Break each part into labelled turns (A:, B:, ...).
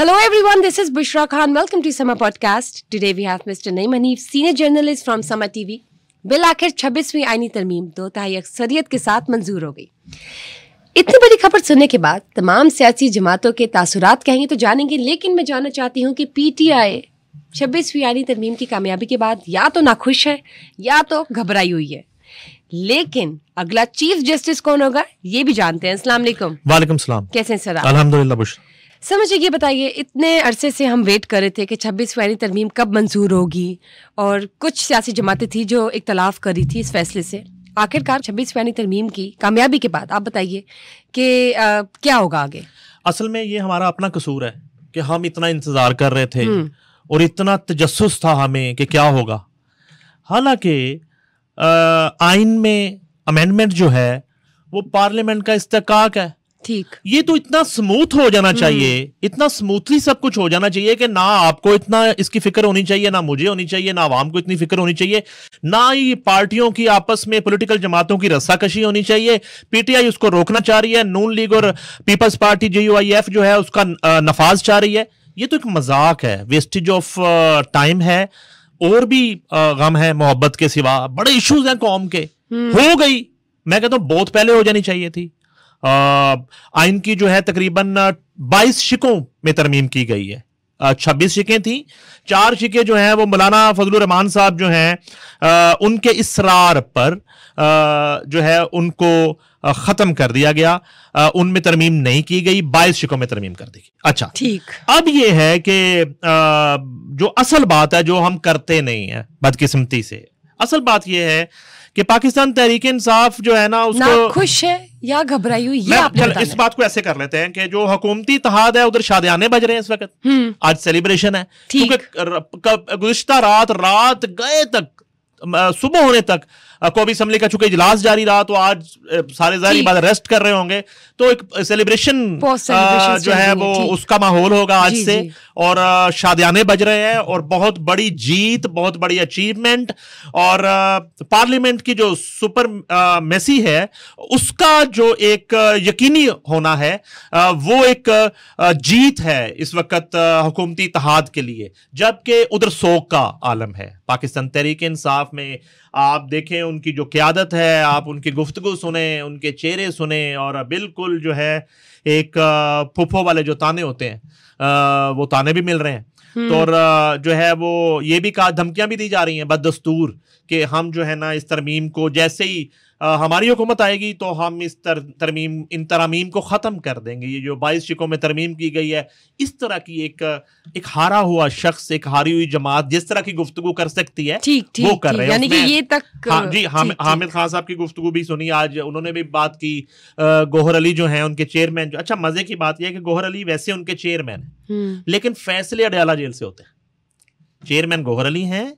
A: Hello everyone, this is Bushra Khan. Welcome to Sama Podcast. Today we have Mr. Naeem Hanif, senior journalist from Sama TV. Bill आखिर 26वीं आईनी तरमीम 2/3 अक्सरियत के साथ मंजूर हो गई। इतनी बड़ी खबर सुनने के बाद तमाम सियासी जमातों के तासुरात कहेंगे तो जानेंगे, लेकिन मैं जानना चाहती हूँ कि PTI 26वीं आईनी तरमीम की कामयाबी के बाद या तो नाखुश है या तो घबराई हुई है। लेकिन अगला चीफ जस्टिस कौन होगा ये भी जानते हैं। अस्सलाम वालेकुम।
B: वालेकुम सलाम।
A: कैसे हैं सर आप?
B: अल्हम्दुलिल्लाह बुशरा।
A: सर मुझे ये बताइए, इतने अरसे से हम वेट कर रहे थे कि 26वीं आईनी तरमीम कब मंजूर होगी और कुछ सियासी जमातें थी जो इख्तलाफ कर रही थी इस फैसले से। आखिरकार 26वीं आईनी तरमीम की कामयाबी के बाद आप बताइए कि क्या होगा आगे।
B: असल में ये हमारा अपना कसूर है कि हम इतना इंतजार कर रहे थे और इतना तजस्सुस था हमें कि क्या होगा। हालांकि आइन में अमेंडमेंट जो है वो पार्लियामेंट का इस्तेकाक है।
A: ठीक,
B: ये तो इतना स्मूथ हो जाना चाहिए, इतना स्मूथली सब कुछ हो जाना चाहिए कि ना आपको इतना इसकी फिक्र होनी चाहिए, ना मुझे होनी चाहिए, ना आवाम को इतनी फिक्र होनी चाहिए, ना ही पार्टियों की आपस में पॉलिटिकल जमातों की रस्साकशी होनी चाहिए। पीटीआई उसको रोकना चाह रही है, नून लीग और पीपल्स पार्टी JUIF जो है उसका नफाज चाह रही है। ये तो एक मजाक है, वेस्टेज ऑफ टाइम है। और भी गम है मोहब्बत के सिवा, बड़े इश्यूज हैं कौम के। हो गई, मैं कहता हूं बहुत पहले हो जानी चाहिए थी। आइन की जो है तकरीबन 22 शिकों में तरमीम की गई है। 26 शिकें थी, 4 शिकें जो हैं वो मौलाना फजलुर रहमान साहब जो हैं उनके इसरार पर जो है उनको खत्म कर दिया गया, उनमें तरमीम नहीं की गई, 22 शिकों में तरमीम कर दी गई। अच्छा
A: ठीक,
B: अब ये है कि जो असल बात है जो हम करते नहीं है बदकिस्मती से, असल बात ये है कि पाकिस्तान तहरीक इंसाफ जो है ना उसको
A: खुश है या घबराई हुई, ये आपने बताना है।
B: इस बात को ऐसे कर लेते हैं कि जो हुकूमती इत्तेहाद है उधर शादियाने बज रहे हैं इस वक्त। आज सेलिब्रेशन है क्योंकि गुज़िश्ता रात गए तक सुबह होने तक कौमी असम्बली का चूंकि इजलास जारी रहा तो आज सारे ज़ाहिर बात रेस्ट कर रहे होंगे, तो एक सेलिब्रेशन जो है वो उसका माहौल होगा आज से। और शादियाने बज रहे हैं और बहुत बड़ी जीत, बहुत बड़ी अचीवमेंट, और पार्लियामेंट की जो सुपर मेसी है उसका जो एक यकीनी होना है वो एक जीत है इस वक्त हुकूमती इत्तेहाद के लिए। जबकि उधर सोग का आलम है पाकिस्तान तहरीक इंसाफ में। आप देखें उनकी जो क़यादत है, आप उनकी गुफ्तगू सुने, उनके चेहरे सुने, और बिल्कुल जो है एक फुफो वाले जो ताने होते हैं वो ताने भी मिल रहे हैं। तो और जो है वो ये भी कहा, धमकियां भी दी जा रही हैं बददस्तूर कि हम जो है ना इस तरमीम को जैसे ही हमारी हुकूमत आएगी तो हम इस इन तरमीम को ख़त्म कर देंगे। ये जो 22 शिकों में तरमीम की गई है, इस तरह की एक हारा हुआ शख्स, एक हारी हुई जमात जिस तरह की गुफ्तगू कर सकती है वो कर रहे हैं।
A: यानी कि ये तक
B: हाँ जी, हामिद खान साहब की गुफ्तगू भी सुनी आज, उन्होंने भी बात की। गौहर अली जो हैं उनके चेयरमैन, जो अच्छा मजे की बात यह है कि गौहर अली वैसे उनके चेयरमैन है लेकिन फैसले अडयाला जेल से होते हैं। चेयरमैन गौहर अली हैं,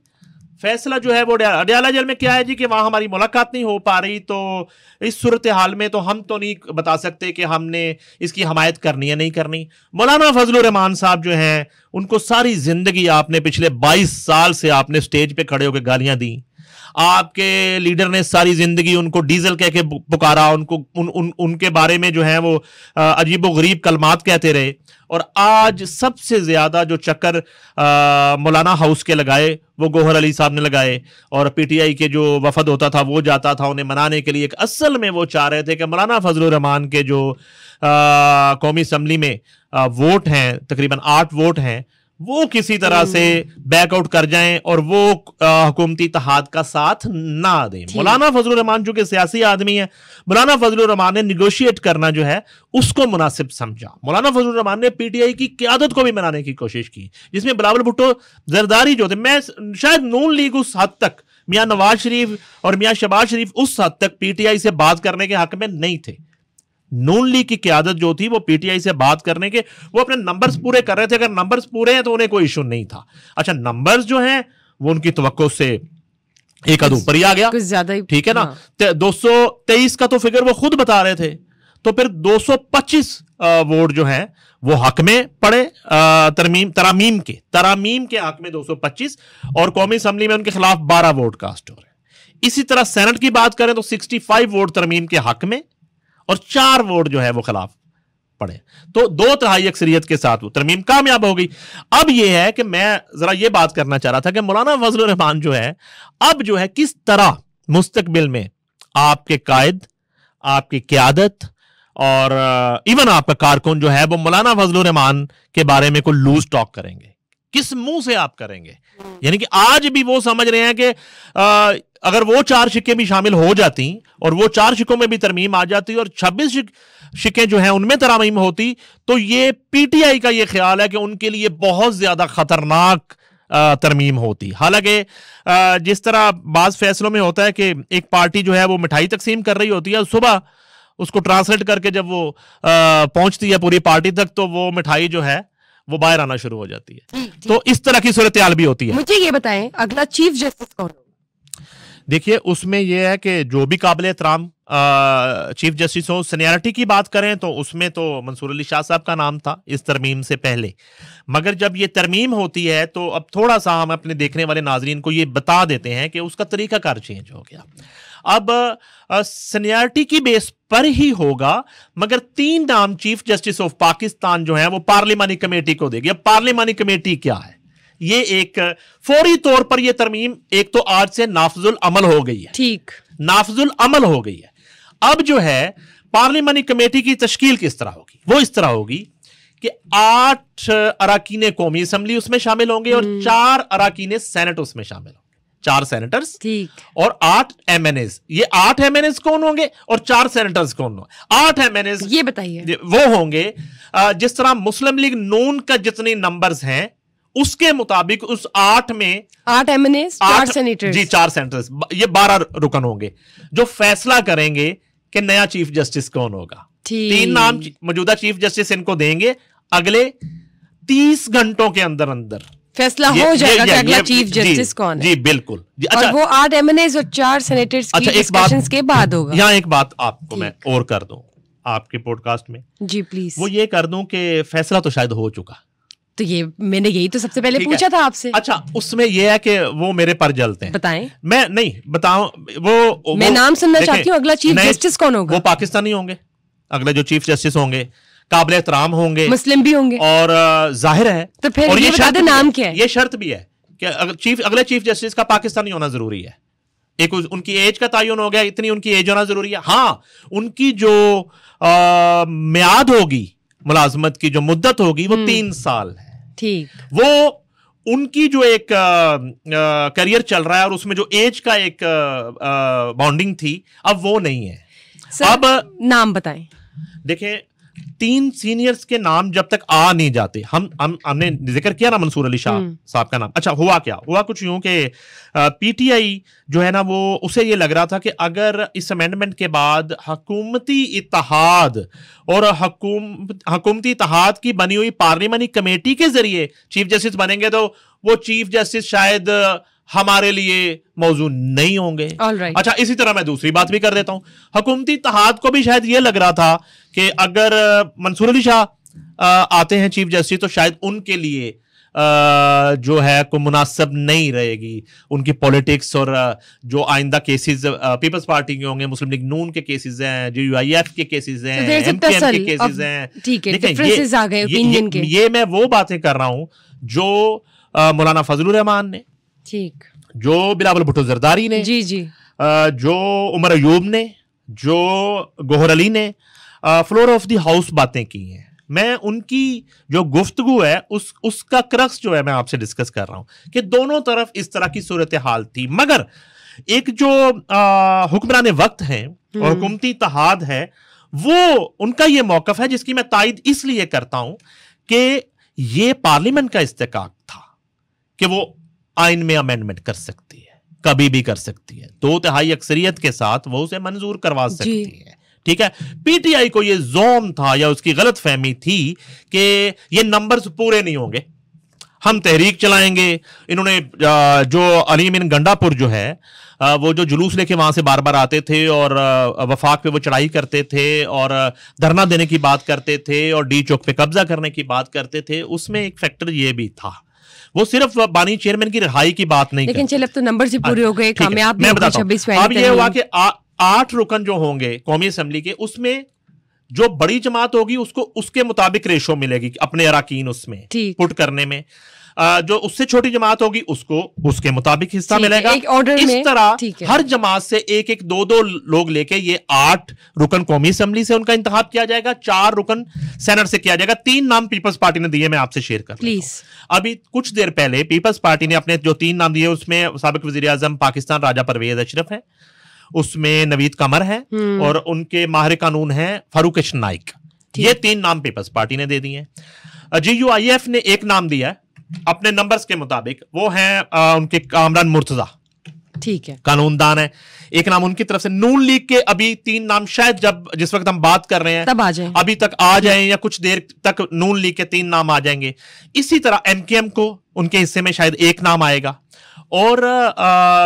B: फैसला जो है वो अडयाला जेल में। क्या है जी कि वहां हमारी मुलाकात नहीं हो पा रही, तो इस सूरत हाल में तो हम तो नहीं बता सकते कि हमने इसकी हमायत करनी है नहीं करनी। मौलाना फजलुर रहमान साहब जो हैं उनको सारी जिंदगी आपने पिछले 22 साल से आपने स्टेज पे खड़े होकर गालियां दी। आपके लीडर ने सारी जिंदगी उनको डीजल कह के पुकारा, उनके बारे में जो है वो अजीबो गरीब कलमात कहते रहे। और आज सबसे ज्यादा जो चक्कर मौलाना हाउस के लगाए वो गौहर अली साहब ने लगाए, और पीटीआई के जो वफद होता था वो जाता था उन्हें मनाने के लिए। असल में वो चाह रहे थे कि मौलाना फजलुर रहमान के जो कौमी असम्बली में वोट हैं, तकरीबन 8 वोट हैं, वो किसी तरह से बैकआउट कर जाएं और वो हुकूमती इत्तेहाद का साथ ना दें। मौलाना फजलुर रहमान जो कि सियासी आदमी है, मौलाना फजलुर रहमान ने निगोशिएट करना जो है उसको मुनासिब समझा। मौलाना फजलुर रहमान ने पीटीआई की क़यादत को भी मनाने की कोशिश की, जिसमें बिलावल भुट्टो जरदारी जो थे, मैं शायद नून लीग उस हद तक, मियां नवाज शरीफ और मियां शहबाज शरीफ उस हद तक पीटीआई से बात करने के हक में नहीं थे। नून लीग की क़यादत जो थी वो पीटीआई से बात करने के, वो अपने नंबर्स पूरे कर रहे थे। अगर नंबर्स पूरे हैं तो उन्हें कोई इशू नहीं था। अच्छा, नंबर्स जो हैं वो उनकी तवक्को से एक आध ऊपर ही आ गया,
A: कुछ ज्यादा ही,
B: ठीक है ना। 223 का तो फिगर वो खुद बता रहे थे, तो फिर 225 वोट जो हैं वो हक में पड़े तरामीम के हक में 225, और कौमी असम्बली में उनके खिलाफ 12 वोट कास्ट हो रहे हैं। इसी तरह सेनेट की बात करें तो 65 वोट तरमीम के हक में और 4 वोट जो है वो खिलाफ। पड़े। तो 2/3 अक्सरियत के साथ वो तरमीम कामयाब हो गई। अब ये है कि मैं जरा ये बात करना चाह रहा था कि मौलाना फजलुर रहमान जो है अब जो है किस तरह मुस्तकबिल में आपके कायद, आपकी क़यादत और इवन आपका कारकुन जो है वो मौलाना फजलुर रहमान के बारे में कोई लूज टॉक करेंगे, किस मुंह से आप करेंगे? यानी कि आज भी वो समझ रहे हैं कि अगर वो 4 शिक्के भी शामिल हो जाती और वो 4 शिक्कों में भी तरमीम आ जाती और 26 शिक्के जो हैं उनमें तरमीम होती, तो ये पीटीआई का ये ख्याल है कि उनके लिए बहुत ज्यादा खतरनाक तरमीम होती। हालांकि जिस तरह बाज फैसलों में होता है कि एक पार्टी जो है वो मिठाई तकसीम कर रही होती है, सुबह उसको ट्रांसलेट करके जब वो पहुंचती है पूरी पार्टी तक, तो वो मिठाई जो है वो बाहर आना शुरू हो जाती है। तो इस तरह की सूरत हाल भी होती है।
A: मुझे ये बताएं, अगला चीफ जस्टिस कौन होगा?
B: देखिए, उसमें यह है कि जो भी काबिल एहतराम चीफ जस्टिस हो, सीनियरिटी की बात करें तो उसमें तो मंसूर अली शाह साहब का नाम था इस तरमीम से पहले, मगर जब ये तरमीम होती है तो अब थोड़ा सा हम अपने देखने वाले नाजरीन को ये बता देते हैं कि उसका तरीकाकार चेंज हो गया। अब सीनियरिटी की बेस पर ही होगा, मगर 3 नाम चीफ जस्टिस ऑफ पाकिस्तान जो है वो पार्लिमानी कमेटी को देगी। अब पार्लिमानी कमेटी क्या है? ये एक फौरी तौर पर ये तरमीम एक तो आज से नाफजुल अमल हो गई है, ठीक, नाफजुल अमल हो गई है। अब जो है पार्लिमानी कमेटी की तश्कील किस तरह होगी? वो इस तरह होगी कि 8 अराकीन कौमी असम्बली उसमें शामिल होंगे और 4 अराकीन सेनेट उसमें शामिल होंगे, 4 सेनेटर्स, ठीक, और 8 एमएनएस। ये 8 एमएनएस कौन होंगे और 4 सेनेटर्स कौन होंगे? 8 एमएनएस ये बताइए वो होंगे जिस तरह मुस्लिम लीग नून का जितने नंबर्स हैं उसके मुताबिक उस 8 में 8 एमएनएस, 4 सेनेटर्स, जी 4 सेनेटर्स, ये 12 रुकन होंगे जो फैसला करेंगे कि नया चीफ जस्टिस कौन होगा। 3 नाम मौजूदा चीफ जस्टिस इनको देंगे, अगले 30 घंटों के अंदर अंदर फैसला हो जाएगा कि अगला चीफ जस्टिस कौन है। जी बिल्कुल जी। अच्छा, और वो 8 एमएनएस और 4 सेनेटर्स की डिस्कशंस के बाद होगा। यहाँ एक बात आपको मैं और कर दूं आपके पॉडकास्ट में, जी प्लीज, वो ये कर दूं कि फैसला तो शायद हो चुका, तो ये मैंने यही तो सबसे पहले पूछा था आपसे। अच्छा, उसमें ये है कि वो मेरे पर जलते हैं। बताएं। मैं नहीं बताऊं, मैं नाम सुनना चाहती हूँ। अगला चीफ जस्टिस कौन होगा? वो पाकिस्तानी होंगे। अगले जो चीफ जस्टिस होंगे काबिल एहतराम होंगे, मुस्लिम भी होंगे, और जाहिर है तो फिर और ये बता दे नाम क्या है? ये शर्त भी है कि अगले चीफ जस्टिस का पाकिस्तानी होना जरूरी है। एक उनकी एज का तयन हो गया, इतनी उनकी एज होना जरूरी है। हाँ, उनकी जो मियाद होगी मुलाजमत की, जो मुद्दत होगी वो 3 साल है, ठीक। वो उनकी जो एक करियर चल रहा है और उसमें जो एज का एक बाउंडिंग थी, अब वो नहीं है। अब नाम बताएं। देखिए, 3 सीनियर्स के नाम जब तक आ नहीं जाते, हमने जिक्र किया ना मंसूर अली शाह साहब का नाम। अच्छा, हुआ क्या? हुआ कुछ यूं कि पीटीआई जो है ना वो उसे ये लग रहा था कि अगर इस अमेंडमेंट के बाद हुकूमती इत्तेहाद और हुकूमती इत्तेहाद की बनी हुई पार्लियामानी कमेटी के जरिए चीफ जस्टिस बनेंगे तो वो चीफ जस्टिस शायद हमारे लिए मौजूद नहीं होंगे। right. अच्छा, इसी तरह मैं दूसरी बात भी कर देता हूं। हुकूमती इत्तेहाद को भी शायद ये लग रहा था कि अगर मंसूर अली शाह आते हैं चीफ जस्टिस तो शायद उनके लिए जो है को मुनासिब नहीं रहेगी उनकी पॉलिटिक्स, और जो आइंदा केसेस पीपल्स पार्टी के होंगे, मुस्लिम लीग नून के केसेस हैं, यूआईएफ के केसेस हैं, एमकेएम के केसेस हैं, ठीक है, ये मैं वो बातें कर रहा हूं जो मौलाना फजलुर रहमान ने, ठीक, जो बिलावल भुट्टो जरदारी ने, जी जी, जो उमर अयूब ने, जो गोहर अली ने फ्लोर ऑफ द हाउस बातें की हैं। मैं उनकी जो गुफ्तगू है उसका क्रक्स जो है मैं आपसे डिस्कस कर रहा हूं कि दोनों तरफ इस तरह की सूरत हाल थी, मगर एक जो हुक्मरान वक्त हैं और हुकूमती इत्तेहाद है, वो उनका ये मौकफ है जिसकी मैं तायद इसलिए करता हूं कि ये पार्लियामेंट का इस्तेकाक था कि वो आइन में अमेंडमेंट कर सकती है, कभी भी कर सकती है, 2/3 अक्सरियत के साथ वो उसे मंजूर करवा सकती है, ठीक है। पीटीआई को ये जोम था या उसकी गलत फहमी थी कि ये नंबर्स पूरे नहीं होंगे, हम तहरीक चलाएंगे। इन्होंने जो अली अमीन गंडापुर जो है वो जो जुलूस लेके वहां से बार बार आते थे और वफाक पे वो चढ़ाई करते थे और धरना देने की बात करते थे और डी चौक पे कब्जा करने की बात करते थे, उसमें एक फैक्टर ये भी था, वो सिर्फ बानी चेयरमैन की रिहाई की बात नहीं, लेकिन चल अब तो नंबर से पूरे हो गए, कामयाब भी हो गए 26। अब ये हुआ कि 8 रुकन जो होंगे कौमी असेंबली के, उसमें जो बड़ी जमात होगी उसको उसके मुताबिक रेशो मिलेगी अपने अराकीन उसमें पुट करने में, जो उससे छोटी जमात होगी उसको उसके मुताबिक हिस्सा मिलेगा। इस तरह हर जमात से एक एक दो दो लोग लेके ये 8 रुकन कौमी असेंबली से उनका इंतखाब किया जाएगा, 4 रुकन सेनेट से किया जाएगा। 3 नाम पीपल्स पार्टी ने दिए, मैं आपसे शेयर कर प्लीज। अभी कुछ देर पहले पीपल्स पार्टी ने अपने जो 3 नाम दिए उसमें साबिक वजीर आजम पाकिस्तान राजा परवेज अशरफ है, उसमें नवीद कमर है और उनके माहिर कानून है फारूक नाइक। ये 3 नाम पीपल्स पार्टी ने दे दिए। GUIF ने एक नाम दिया है अपने नंबर्स के मुताबिक, वो है उनके कामरान मुर्तजा,
A: ठीक है,
B: कानूनदान है। एक नाम उनकी तरफ से। नून लीग के अभी 3 नाम शायद जब जिस वक्त हम बात कर रहे हैं
A: तब आ जाए,
B: अभी तक आ जाए या कुछ देर तक नून लीग के 3 नाम आ जाएंगे। इसी तरह MKM को उनके हिस्से में शायद एक नाम आएगा। और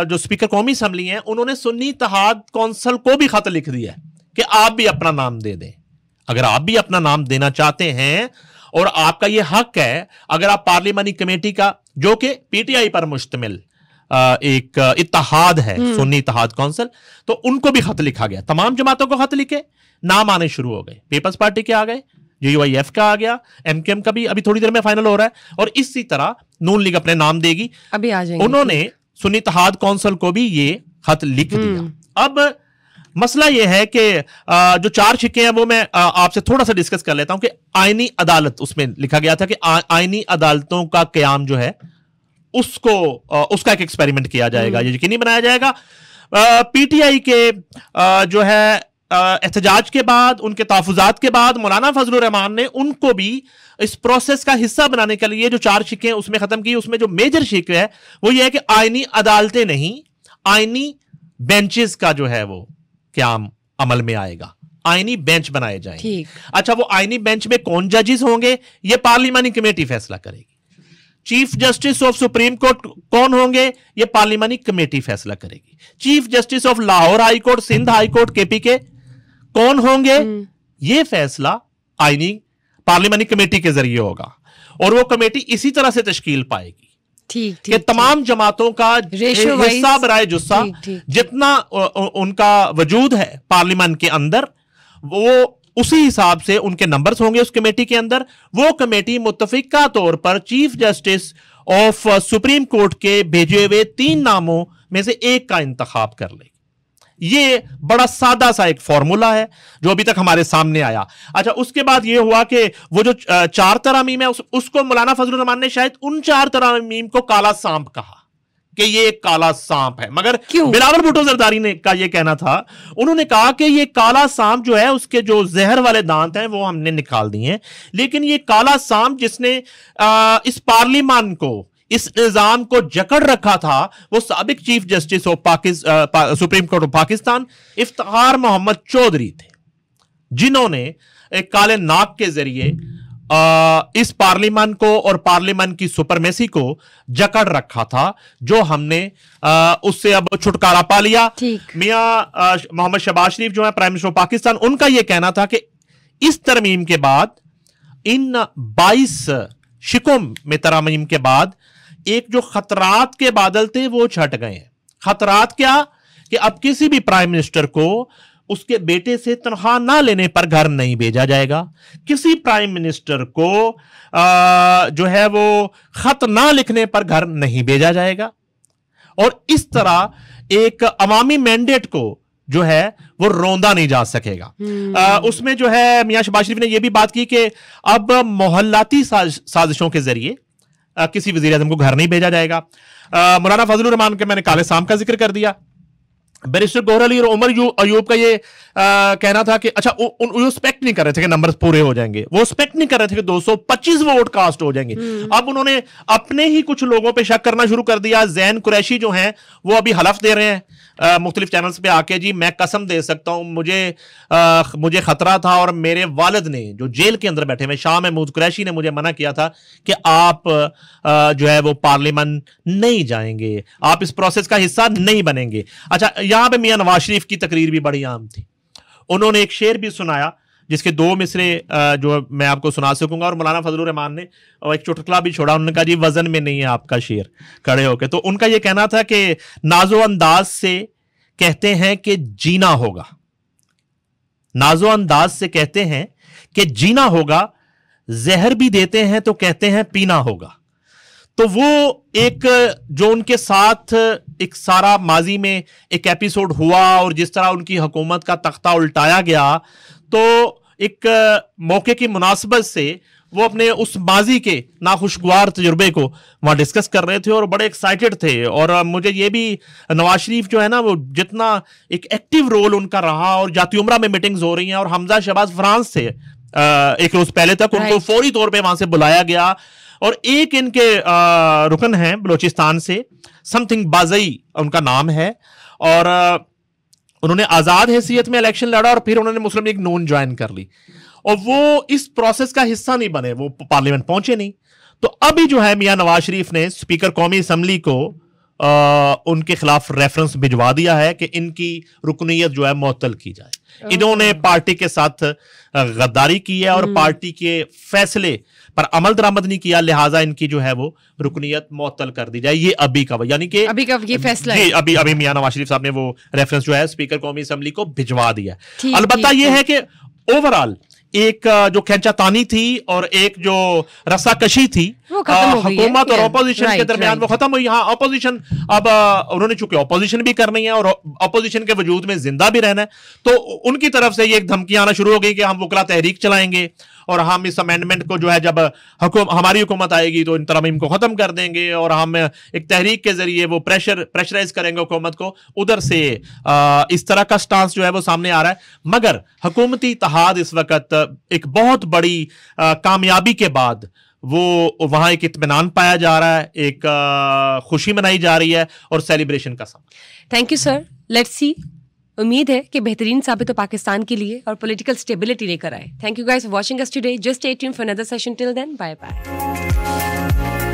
B: जो स्पीकर कौमी असेंबली हैं उन्होंने सुन्नी इत्तेहाद कौंसिल को भी खत लिख दिया है कि आप भी अपना नाम दे दें। अगर आप भी अपना नाम देना चाहते हैं और आपका यह हक है, अगर आप पार्लियामानी कमेटी का जो कि PTI पर मुश्तमिल एक इत्तेहाद है, सुन्नी इत्तेहाद कौंसिल, तो उनको भी खत लिखा गया। तमाम जमातों को खत लिखे, नाम आने शुरू हो गए। पीपल्स पार्टी के आ गए, GUIF का आ गया, MKM का भी अभी थोड़ी देर में फाइनल हो रहा है और इसी तरह नून लीग अपने नाम देगी,
A: अभी आ जाएंगे।
B: उन्होंने सुन्नी इत्तेहाद कौंसिल को भी ये खत लिख दिया। अब मसला यह है कि जो 4 छिक्के हैं वो मैं आपसे थोड़ा सा डिस्कस कर लेता हूं कि आईनी अदालत, उसमें लिखा गया था कि आईनी अदालतों का कयाम जो है उसको उसका एक एक्सपेरिमेंट किया जाएगा, ये यकीनी बनाया जाएगा। PTI के जो है एहतजाज के बाद, उनके तहफ़्फ़ुज़ात के बाद मौलाना फजलुर रहमान ने उनको भी इस प्रोसेस का हिस्सा बनाने के लिए जो 4 शिकें उसमें खत्म की, उसमें जो मेजर शिक है वो ये है कि आईनी अदालतें नहीं, आईनी बेंचेस का जो है वो क्याम अमल में आएगा, आईनी बेंच बनाए जाएंगे। अच्छा, वो आईनी बेंच में कौन जजेस होंगे ये पार्लियामानी कमेटी फैसला करेगी। Chief justice of supreme court कौन होंगे ये पार्लियामानी कमेटी फैसला करेगी। Chief justice of Lahore high court, Sindh high court, KPK कौन होंगे ये फैसला आईनी पार्लियामानी कमेटी के जरिए होगा और वो कमेटी इसी तरह से तश्कील पाएगी कि तमाम जमातों का हिस्सा बराए जुस्सा जितना उनका वजूद है पार्लियामेंट के अंदर, वो उसी हिसाब से उनके नंबर्स होंगे उस कमेटी के अंदर। वो कमेटी मुत्तफिका तौर पर chief justice of supreme court के भेजे हुए 3 नामों में से एक का इंतखाब कर लेगी। ये बड़ा सादा सा एक फॉर्मूला है जो अभी तक हमारे सामने आया। अच्छा, उसके बाद ये हुआ कि वो जो 4 तरामीम है उसको मौलाना फजलुर रहमान ने शायद उन 4 तरामीम को काला सांप कहा कि ये एक काला सांप है, मगर बिलावल भुट्टो जरदारी ने का ये कहना था, उन्होंने कहा कि ये काला सांप जो है उसके जो जहर वाले दांत हैं वो हमने निकाल दिए हैं, लेकिन ये काला सांप जिसने इस पार्लियामान को, इस निजाम को जकड़ रखा था वो साबिक chief justice of supreme court of Pakistan Iftikhar Mohammad Chaudhry थे, जिन्होंने एक काले नाक के जरिए इस पार्लियामेंट को और पार्लियामेंट की सुपरमेसी को जकड़ रखा था, जो हमने उससे अब छुटकारा पा लिया। मियां मोहम्मद शहबाज शरीफ जो है प्राइम मिनिस्टर ऑफ पाकिस्तान, उनका यह कहना था कि इस तरमीम के बाद, इन 22 शिकों में तरमीम के बाद एक जो खतरात के बादल थे वो छट गए हैं। खतरात क्या कि अब किसी भी प्राइम मिनिस्टर को उसके बेटे से तनख्वाह ना लेने पर घर नहीं भेजा जाएगा, किसी प्राइम मिनिस्टर को जो है वो खत ना लिखने पर घर नहीं भेजा जाएगा, और इस तरह एक अवामी मैंडेट को जो है वो रोंदा नहीं जा सकेगा। उसमें जो है मियां शहबाज शरीफ ने यह भी बात की कि अब मोहल्लाती साजिशों के जरिए किसी वजीर आजम को घर नहीं भेजा जाएगा। मौलाना फजलुर रहमान के मैंने काले सांप का जिक्र कर दिया। बैरिस्टर गौहर अली और उमर अयूब का ये कहना था कि अच्छा, वो एक्सपेक्ट नहीं कर रहे थे कि नंबर्स पूरे हो जाएंगे, वो एक्सपेक्ट नहीं कर रहे थे कि 225 वोट कास्ट हो जाएंगे। अब उन्होंने अपने ही कुछ लोगों पे शक करना शुरू कर दिया। जैन कुरैशी जो हैं वो अभी हलफ दे रहे हैं मुख्तलिफ चैनल्स पे आके, जी मैं कसम दे सकता हूं मुझे खतरा था और मेरे वालिद ने जो जेल के अंदर बैठे हुए शाह महमूद कुरैशी ने मुझे मना किया था कि आप जो है वो पार्लियामेंट नहीं जाएंगे, आप इस प्रोसेस का हिस्सा नहीं बनेंगे। अच्छा, यहां पे मियां नवाज शरीफ की तकरीर भी बड़ी आम थी। उन्होंने एक शेर भी सुनाया जिसके 2 मिसरे जो मैं आपको सुना सकूंगा, और मौलाना फजलुर रहमान ने एक चुटकुला भी छोड़ा। उन्होंने कहा जी वजन में नहीं है आपका शेर, खड़े होके। तो उनका यह कहना था कि नाजो अंदाज से कहते हैं कि जीना होगा, नाजो अंदाज से कहते हैं कि जीना होगा, जहर भी देते हैं तो कहते हैं पीना होगा। तो वो एक जो उनके साथ एक सारा माजी में एक एपिसोड हुआ और जिस तरह उनकी हुकूमत का तख्ता उल्टाया गया, तो एक मौके की मुनासबत से वो अपने उस माजी के नाखुशगवार तजुर्बे को वहाँ डिस्कस कर रहे थे और बड़े एक्साइटेड थे। और मुझे ये भी नवाज शरीफ जो है ना, वो जितना एक एक्टिव रोल उनका रहा, और जाती उमरा में मीटिंग्स हो रही हैं, और हमजा शहबाज फ्रांस से एक रोज पहले तक उनको फौरी तौर पे वहां से बुलाया गया। और एक इनके रुकन हैं बलोचिस्तान से, समथिंग बाजई उनका नाम है, और उन्होंने आजाद हैसियत में इलेक्शन लड़ा और फिर उन्होंने मुस्लिम लीग नून ज्वाइन कर ली, और वो इस प्रोसेस का हिस्सा नहीं बने, वो पार्लियामेंट पहुंचे नहीं। तो अभी जो है मियां नवाज शरीफ ने स्पीकर कौमी असम्बली को उनके खिलाफ रेफरेंस भिजवा दिया है कि इनकी रुकनीयत जो है मुअत्तल की जाए। इन्होंने पार्टी के साथ गद्दारी की है और पार्टी के फैसले पर अमल दरामद नहीं किया, लिहाजा इनकी जो है वो रुकनीयत मुअत्तल कर दी जाए। ये अभी का, यानी कि
A: अभी का ये फैसला
B: जी, अभी मियां नवाज शरीफ साहब ने वो रेफरेंस जो है स्पीकर कौमी असम्बली को भिजवा दिया। अलबत्ता ये है कि ओवरऑल एक जो खींचातानी थी और एक जो रस्साकशी थी हुकूमत और ऑपोजिशन के दरमियान, वो खत्म हुई। हाँ, ऑपोजिशन अब उन्होंने चूंकि ऑपोजिशन भी करनी है और ऑपोजिशन के वजूद में जिंदा भी रहना है, तो उनकी तरफ से ये एक धमकी आना शुरू हो गई कि हम वकला तहरीक चलाएंगे और हम इस अमेंडमेंट को जो है जब हमारी हुकूमत आएगी तो इन तरमीम को खत्म कर देंगे, और हम एक तहरीक के जरिए वो प्रेशराइज करेंगे हुकूमत को। उधर से इस तरह का स्टांस जो है वो सामने आ रहा है। मगर हुकूमती इत्तेहाद इस वक्त एक बहुत बड़ी कामयाबी के बाद वो वहां एक इत्मीनान पाया जा रहा है, एक खुशी मनाई जा रही है और सेलिब्रेशन का समय।
A: Thank you sir, let's see. उम्मीद है कि बेहतरीन साबित हो पाकिस्तान के लिए और पॉलिटिकल स्टेबिलिटी लेकर आए। Thank you guys for watching us today. Just stay tuned for another session. Till then, bye bye.